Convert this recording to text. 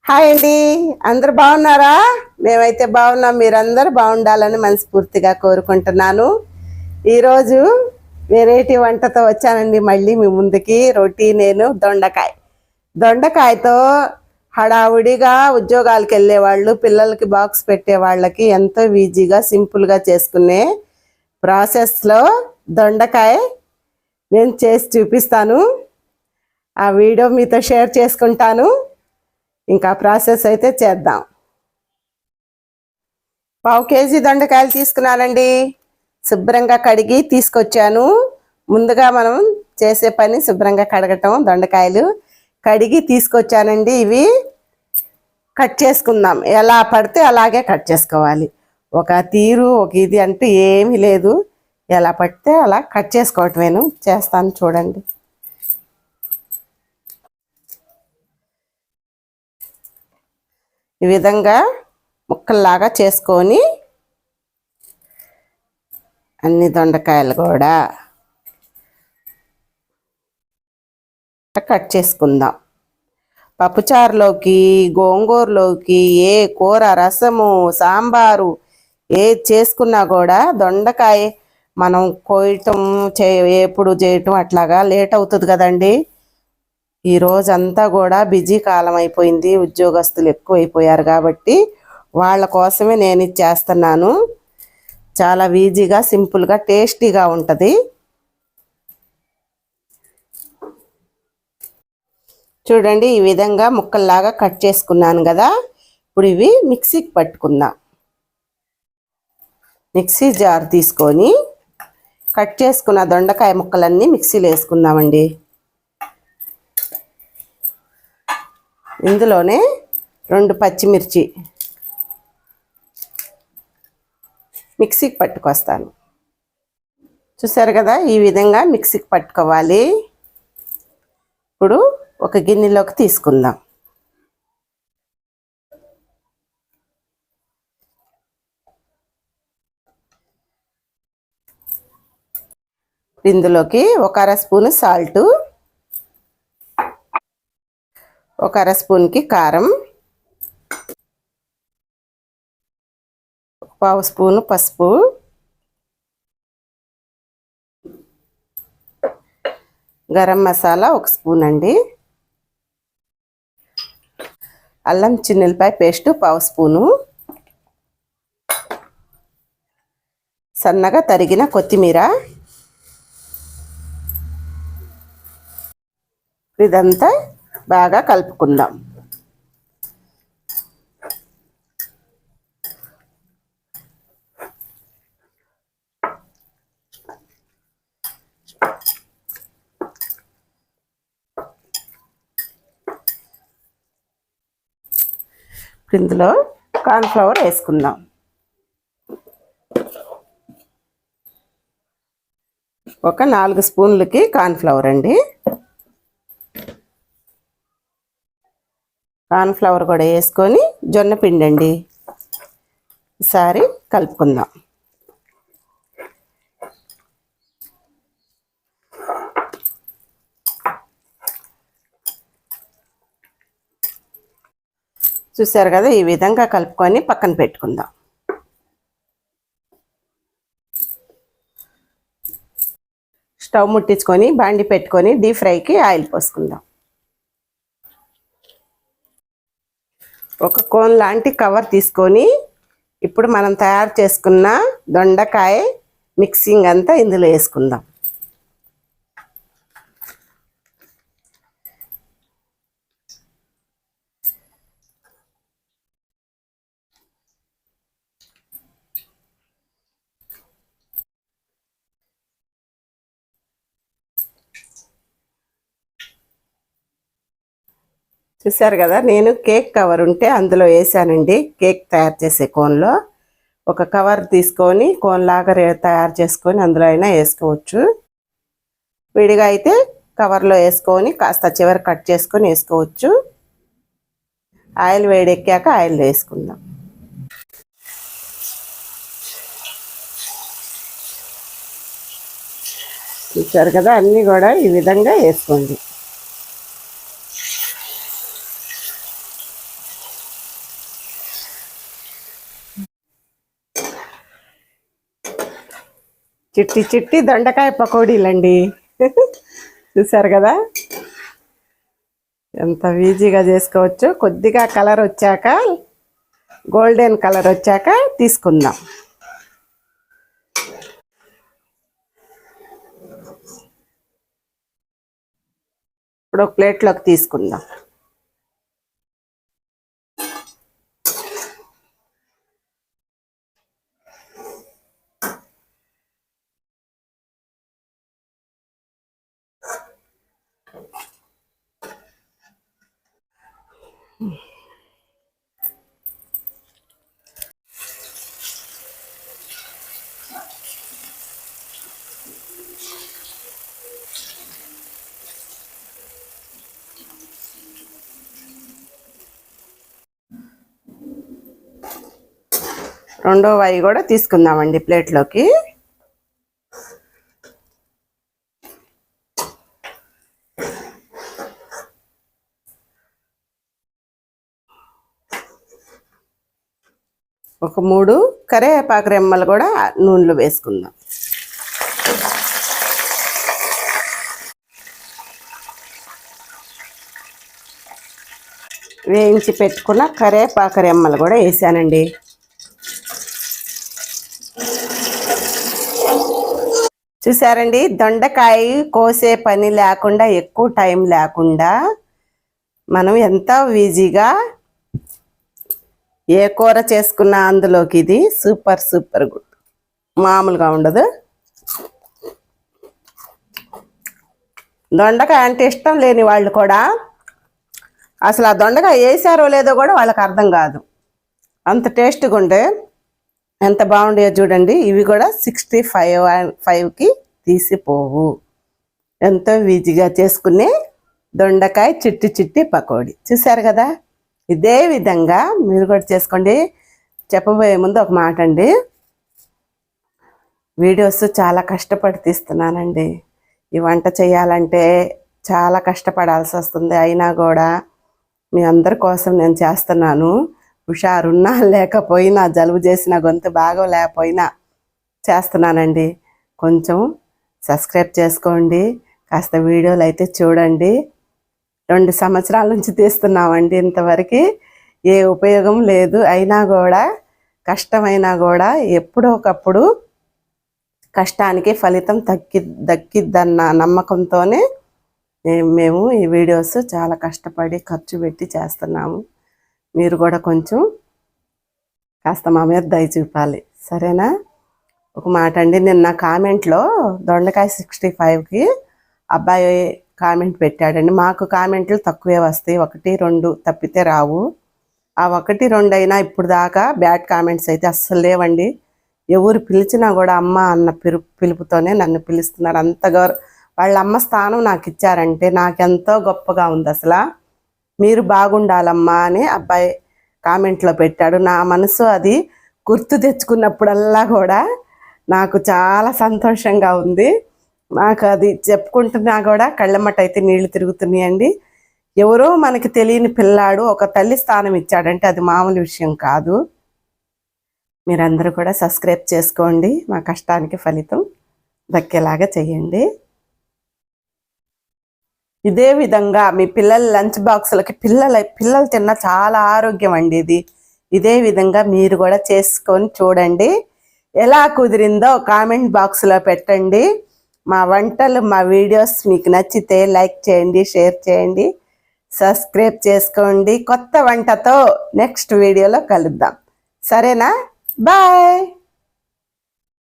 Hi అండి. అందరు బాగున్నారా? మేమైతే బాగున్నాం. మీరందరూ బాగుండాలని మనస్ఫూర్తిగా కోరుకుంటున్నాను. ఈరోజు వెరైటీ వంటతో వచ్చానండి మళ్ళీ మీ ముందుకి. నేను దొండకాయతో హడావుడిగా ఉద్యోగాలకు వెళ్ళే వాళ్ళు, పిల్లలకి బాక్స్ పెట్టే వాళ్ళకి ఎంతో ఈజీగా సింపుల్గా చేసుకునే ప్రాసెస్లో దొండకాయ నేను చేసి చూపిస్తాను. ఆ వీడియో మీతో షేర్ చేసుకుంటాను. ఇంకా ప్రాసెస్ అయితే చేద్దాం. 1/2 కేజీ దొండకాయలు తీసుకున్నానండి. శుభ్రంగా కడిగి తీసుకొచ్చాను. ముందుగా మనం చేసే పని శుభ్రంగా కడగటం. దొండకాయలు కడిగి తీసుకొచ్చానండి. ఇవి కట్ చేసుకుందాం. ఎలా పడితే అలాగే కట్ చేసుకోవాలి. ఒక తీరు ఒక ఇది అంటూ ఏమీ లేదు. ఎలా పడితే అలా కట్ చేసుకోవటమేను. చేస్తాను చూడండి. ఈ విధంగా ముక్కల్లాగా చేసుకొని అన్ని దొండకాయలు కూడా కట్ చేసుకుందాం. పప్పుచారులోకి, గోంగూరలోకి, ఏ కూర, రసము, సాంబారు ఏది చేసుకున్నా కూడా దొండకాయ మనం కోయటం ఎప్పుడు చేయటం అట్లాగా లేట్ అవుతుంది కదండి. ఈ రోజంతా కూడా బిజీ కాలం అయిపోయింది. ఉద్యోగస్తులు ఎక్కువైపోయారు కాబట్టి వాళ్ళ కోసమే నేను ఇది చేస్తున్నాను. చాలా ఈజీగా, సింపుల్గా, టేస్టీగా ఉంటుంది. చూడండి, ఈ విధంగా ముక్కల్లాగా కట్ చేసుకున్నాను కదా. ఇప్పుడు ఇవి మిక్సీకి పట్టుకుందాం. మిక్సీ జార్ తీసుకొని కట్ చేసుకున్న దొండకాయ ముక్కలన్నీ మిక్సీలో వేసుకుందామండి. ఇందులోనే 2 పచ్చిమిర్చి మిక్సీకి పట్టుకొస్తాను. చూసారు కదా, ఈ విధంగా మిక్సీకి పట్టుకోవాలి. ఇప్పుడు ఒక గిన్నెలోకి తీసుకుందాం. ఇందులోకి 1 అర స్పూను సాల్టు, 1 అర స్పూన్కి కారం, 1/2 స్పూను పసుపు, గరం మసాలా 1 స్పూన్ అండి, అల్లం చిన్నులపాయ పేస్టు 1/2 స్పూను, సన్నగా తరిగిన కొత్తిమీర. ఇదంతా బాగా కలుపుకుందాం. ఇందులో కార్న్ఫ్లవర్ వేసుకుందాం. ఒక 4 స్పూన్లకి కార్న్ఫ్లవర్ అండి. కార్న్ఫ్లవర్ కూడా వేసుకొని జొన్న పిండి అండి. ఈసారి కలుపుకుందాం. చూసారు కదా, ఈ విధంగా కలుపుకొని పక్కన పెట్టుకుందాం. స్టవ్ ముట్టించుకొని బాండి పెట్టుకొని డీప్ ఫ్రైకి ఆయిల్ పోసుకుందాం. ఒక కోన్ లాంటి కవర్ తీసుకొని ఇప్పుడు మనం తయారు చేసుకున్న దొండకాయ మిక్సింగ్ అంతా ఇందులో వేసుకుందాం. చూసారు కదా, నేను కేక్ కవర్ ఉంటే అందులో వేసానండి. కేక్ తయారు చేసే కోన్లో ఒక కవర్ తీసుకొని కోన్ లాగా తయారు చేసుకొని అందులో అయినా వేసుకోవచ్చు. విడిగా అయితే కవర్లో వేసుకొని కాస్త చివరి కట్ చేసుకొని వేసుకోవచ్చు. ఆయిల్ వేడెక్కాక ఆయిల్ వేసుకుందాం. చూసారు కదా, అన్నీ కూడా ఈ విధంగా వేసుకోండి. చిట్టి చిట్టి దొండకాయ పకోడీలండి. చూసారు కదా ఎంత ఈజీగా చేసుకోవచ్చు. కొద్దిగా కలర్ వచ్చాక, గోల్డెన్ కలర్ వచ్చాక తీసుకుందాం. ఇప్పుడు ఒక ప్లేట్లోకి తీసుకుందాం. రెండో వాయి కూడా తీసుకుందామండి ప్లేట్లోకి. ఒక 3 కరివేపాకు రెమ్మలు కూడా నూనెలో వేసుకుందాం. వేయించి పెట్టుకున్న కరివేపాకు రెమ్మలు కూడా వేసానండి. చూసారండి, దొండకాయ కోసే పని లేకుండా, ఎక్కువ టైం లేకుండా మనం ఎంత ఈజీగా ఏ కూర చేసుకున్నా అందులోకి ఇది సూపర్ సూపర్ గుడ్, మామూలుగా ఉండదు. దొండకాయ అంటే ఇష్టం లేని వాళ్ళు కూడా అసలు ఆ దొండకాయ వేసారో లేదో కూడా వాళ్ళకి అర్థం కాదు, అంత టేస్ట్గా ఉండే. ఎంత బాగుండేదో చూడండి. ఇవి కూడా 65కి తీసిపోవు. ఎంతో ఈజీగా చేసుకునే దొండకాయ చిట్టి చిట్టి పకోడీ చూసారు కదా. ఇదే విధంగా మీరు కూడా చేసుకోండి. చెప్పబోయే ముందు ఒక మాట అండి, వీడియోస్ చాలా కష్టపడి తీస్తున్నానండి. ఈ వంట చేయాలంటే చాలా కష్టపడాల్సి వస్తుంది. అయినా కూడా మీ అందరి కోసం నేను చేస్తున్నాను. హుషారున్నా లేకపోయినా, జలుబు చేసిన, గొంతు బాగా లేకపోయినా చేస్తున్నానండి. కొంచెం సబ్స్క్రైబ్ చేసుకోండి, కాస్త వీడియోలు అయితే చూడండి. 2 సంవత్సరాల నుంచి తీస్తున్నామండి, ఇంతవరకు ఏ ఉపయోగం లేదు. అయినా కూడా కష్టమైనా కూడా ఎప్పుడో ఒకప్పుడు కష్టానికి ఫలితం దక్కిద్దన్న నమ్మకంతోనే మేము ఈ వీడియోస్ చాలా కష్టపడి ఖర్చు పెట్టి చేస్తున్నాము. మీరు కూడా కొంచెం కాస్త మా మీద దయ చూపాలి, సరేనా. ఒక మాట అండి, నిన్న కామెంట్లో దొండకాయ 65కి అబ్బాయి కామెంట్ పెట్టాడండి. మాకు కామెంట్లు తక్కువే వస్తాయి, 1, 2 తప్పితే రావు. ఆ 1, 2 అయినా ఇప్పుడు దాకా బ్యాడ్ కామెంట్స్ అయితే అస్సలు లేవండి. ఎవరు పిలిచినా కూడా అమ్మ అన్న పిలుపుతోనే నన్ను పిలుస్తున్నారు. అంతగా వాళ్ళ అమ్మ స్థానం నాకు ఇచ్చారంటే నాకెంతో గొప్పగా ఉంది. అసలు మీరు బాగుండాలమ్మా అని అబ్బాయి కామెంట్లో పెట్టాడు. నా మనసు అది గుర్తు తెచ్చుకున్నప్పుడల్లా కూడా నాకు చాలా సంతోషంగా ఉంది. నాకు అది చెప్పుకుంటున్నా కూడా కళ్ళమ్మట అయితే నీళ్లు తిరుగుతున్నాయండి. ఎవరో మనకి తెలియని పిల్లాడు ఒక తల్లి స్థానం ఇచ్చాడంటే అది మామూలు విషయం కాదు. మీరందరూ కూడా సబ్స్క్రైబ్ చేసుకోండి, మా కష్టానికి ఫలితం దక్కేలాగా చేయండి. ఇదే విధంగా మీ పిల్లల లంచ్ బాక్సులకి పిల్లలు తిన్న చాలా ఆరోగ్యం అండి ఇది. ఇదే విధంగా మీరు కూడా చేసుకొని చూడండి. ఎలా కుదిరిందో కామెంట్ బాక్స్లో పెట్టండి. మా వంటలు, మా వీడియోస్ మీకు నచ్చితే లైక్ చేయండి, షేర్ చేయండి, సబ్స్క్రైబ్ చేసుకోండి. కొత్త వంటతో నెక్స్ట్ వీడియోలో కలుద్దాం, సరేనా. బాయ్.